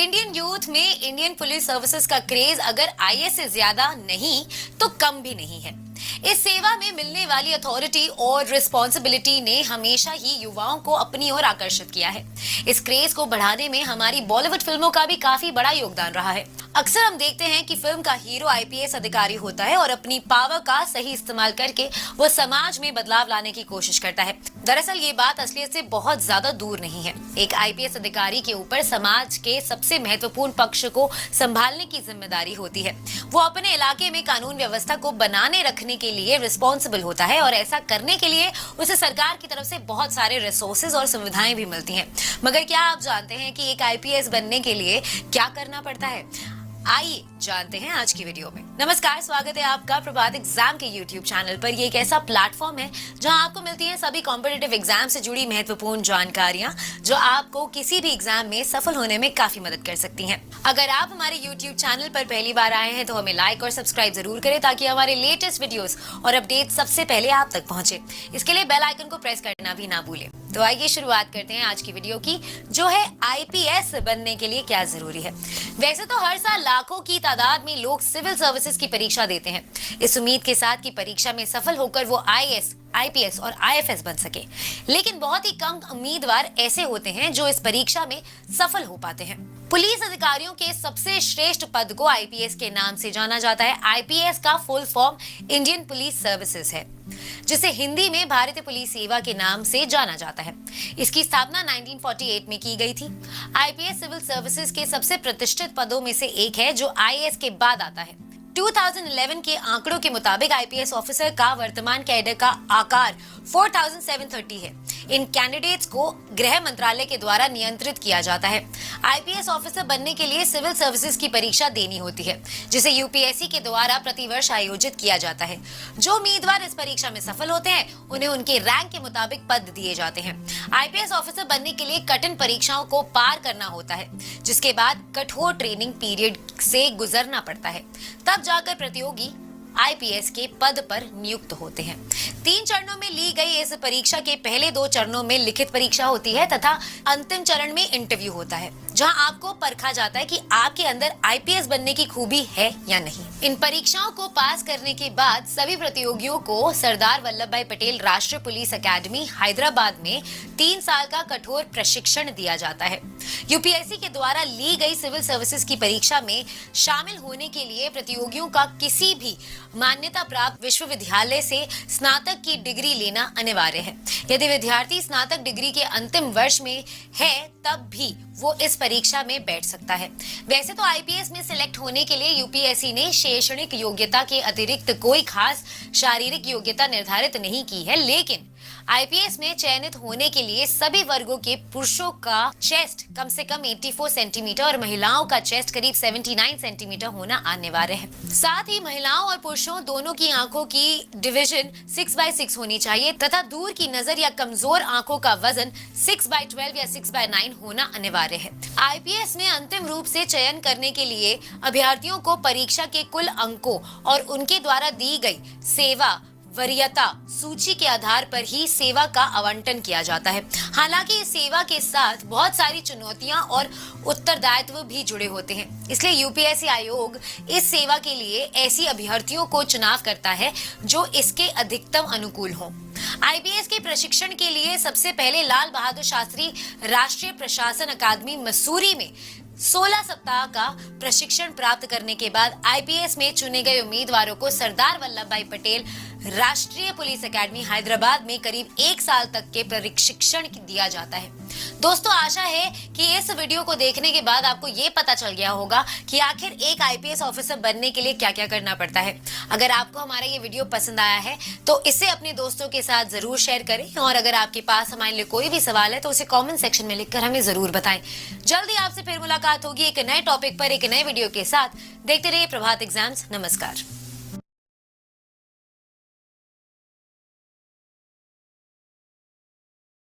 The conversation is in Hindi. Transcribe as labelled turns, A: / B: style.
A: इंडियन यूथ में इंडियन पुलिस सर्विसेज का क्रेज अगर आईएएस से ज्यादा नहीं तो कम भी नहीं है। इस सेवा में मिलने वाली अथॉरिटी और रिस्पॉन्सिबिलिटी ने हमेशा ही युवाओं को अपनी ओर आकर्षित किया है। इस क्रेज को बढ़ाने में हमारी बॉलीवुड फिल्मों का भी काफी बड़ा योगदान रहा है। अक्सर हम देखते हैं कि फिल्म का हीरो आईपीएस अधिकारी होता है और अपनी पावर का सही इस्तेमाल करके वो समाज में बदलाव लाने की कोशिश करता है। दरअसल ये बात असलियत से बहुत ज्यादा दूर नहीं है। एक आईपीएस अधिकारी के ऊपर समाज के सबसे महत्वपूर्ण पक्ष को संभालने की जिम्मेदारी होती है। वो अपने इलाके में कानून व्यवस्था को बनाने रखने के लिए रिस्पॉन्सिबल होता है और ऐसा करने के लिए उसे सरकार की तरफ से बहुत सारे रिसोर्सेज और सुविधाएं भी मिलती हैं। मगर क्या आप जानते हैं कि एक आईपीएस बनने के लिए क्या करना पड़ता है? आइए जानते हैं आज की वीडियो में। नमस्कार, स्वागत है आपका प्रभात एग्जाम के YouTube चैनल पर। ये एक ऐसा प्लेटफॉर्म है जहां आपको मिलती हैं सभी कॉम्पिटिटिव एग्जाम से जुड़ी महत्वपूर्ण जानकारियां जो आपको किसी भी एग्जाम में सफल होने में काफी मदद कर सकती हैं। अगर आप हमारे YouTube चैनल पर पहली बार आए हैं तो हमें लाइक और सब्सक्राइब जरूर करें ताकि हमारे लेटेस्ट वीडियोस और अपडेट सबसे पहले आप तक पहुंचे। इसके लिए बेल आइकन को प्रेस करना भी ना भूलें। तो आइए शुरुआत करते हैं आज की वीडियो की, जो है आईपीएस बनने के लिए क्या जरूरी है। वैसे तो हर साल लाखों की तादाद में लोग सिविल सर्विसेज की परीक्षा देते हैं, इस उम्मीद के साथ कि परीक्षा में सफल होकर वो आईएएस, आईपीएस और आईएफएस बन सके। लेकिन बहुत ही कम उम्मीदवार ऐसे होते हैं जो इस परीक्षा में सफल हो पाते हैं। पुलिस अधिकारियों के सबसे श्रेष्ठ पद को आईपीएस के नाम से जाना जाता है। आईपीएस का full form Indian police services है, जिसे हिंदी में भारतीय पुलिस सेवा के नाम से जाना जाता है। इसकी स्थापना 1948 में की गई थी। आईपीएस सिविल सर्विसेज के सबसे प्रतिष्ठित पदों में से एक है जो आईएएस के बाद आता है। 2011 के आंकड़ों के मुताबिक आईपीएस ऑफिसर का वर्तमान कैडर का आकार 4730 है। इन कैंडिडेट्स को गृह मंत्रालय के द्वारा नियंत्रित किया जाता है। आईपीएस ऑफिसर बनने के लिए सिविल सर्विसेज की परीक्षा देनी होती है, जिसे यूपीएससी के द्वारा प्रतिवर्ष आयोजित किया जाता है। जो उम्मीदवार इस परीक्षा में सफल होते हैं उन्हें उनके रैंक के मुताबिक पद दिए जाते हैं। आईपीएस ऑफिसर बनने के लिए कठिन परीक्षाओं को पार करना होता है, जिसके बाद कठोर ट्रेनिंग पीरियड से गुजरना पड़ता है। तब जाकर प्रतियोगी आईपीएस के पद पर नियुक्त होते हैं। 3 चरणों में ली गई इस परीक्षा के पहले 2 चरणों में लिखित परीक्षा होती है तथा अंतिम चरण में इंटरव्यू होता है, जहां आपको परखा जाता है कि आपके अंदर आईपीएस बनने की खूबी है या नहीं। इन परीक्षाओं को पास करने के बाद सभी प्रतियोगियों को सरदार वल्लभ भाई पटेल राष्ट्रीय पुलिस अकेडमी हैदराबाद में 3 साल का कठोर प्रशिक्षण दिया जाता है। यूपीएससी के द्वारा ली गई सिविल सर्विसेज की परीक्षा में शामिल होने के लिए प्रतियोगियों का किसी भी मान्यता प्राप्त विश्वविद्यालय से स्नातक की डिग्री लेना अनिवार्य है। यदि विद्यार्थी स्नातक डिग्री के अंतिम वर्ष में है तब भी वो इस परीक्षा में बैठ सकता है। वैसे तो आईपीएस में सिलेक्ट होने के लिए यूपीएससी ने शैक्षणिक योग्यता के अतिरिक्त कोई खास शारीरिक योग्यता निर्धारित नहीं की है, लेकिन आईपीएस में चयनित होने के लिए सभी वर्गों के पुरुषों का चेस्ट कम से कम 84 सेंटीमीटर और महिलाओं का चेस्ट करीब 79 सेंटीमीटर होना अनिवार्य है। साथ ही महिलाओं और पुरुषों दोनों की आंखों की डिवीजन 6/6 होनी चाहिए तथा दूर की नजर या कमजोर आंखों का वजन 6/12 या 6/9 होना अनिवार्य है। आईपीएस में अंतिम रूप से चयन करने के लिए अभ्यर्थियों को परीक्षा के कुल अंकों और उनके द्वारा दी गई सेवा वरीयता सूची के आधार पर ही सेवा का आवंटन किया जाता है। हालांकि इस सेवा के साथ बहुत सारी चुनौतियां और उत्तरदायित्व भी जुड़े होते हैं, इसलिए यूपीएससी आयोग इस सेवा के लिए ऐसी अभ्यर्थियों को चुनाव करता है जो इसके अधिकतम अनुकूल हों। आईपीएस के प्रशिक्षण के लिए सबसे पहले लाल बहादुर शास्त्री राष्ट्रीय प्रशासन अकादमी मसूरी में 16 सप्ताह का प्रशिक्षण प्राप्त करने के बाद आईपीएस में चुने गए उम्मीदवारों को सरदार वल्लभ भाई पटेल राष्ट्रीय पुलिस अकेडमी हैदराबाद में करीब 1 साल तक के प्रशिक्षण दिया जाता है। दोस्तों, आशा है कि इस वीडियो को देखने के बाद आपको ये पता चल गया होगा कि आखिर एक आईपीएस ऑफिसर बनने के लिए क्या क्या करना पड़ता है। अगर आपको हमारा ये वीडियो पसंद आया है तो इसे अपने दोस्तों के साथ जरूर शेयर करें और अगर आपके पास हमारे लिए कोई भी सवाल है तो उसे कमेंट सेक्शन में लिखकर हमें जरूर बताएं। जल्दी आपसे फिर मुलाकात होगी एक नए टॉपिक पर एक नए वीडियो के साथ। देखते रहिए प्रभात एग्जाम्स। नमस्कार।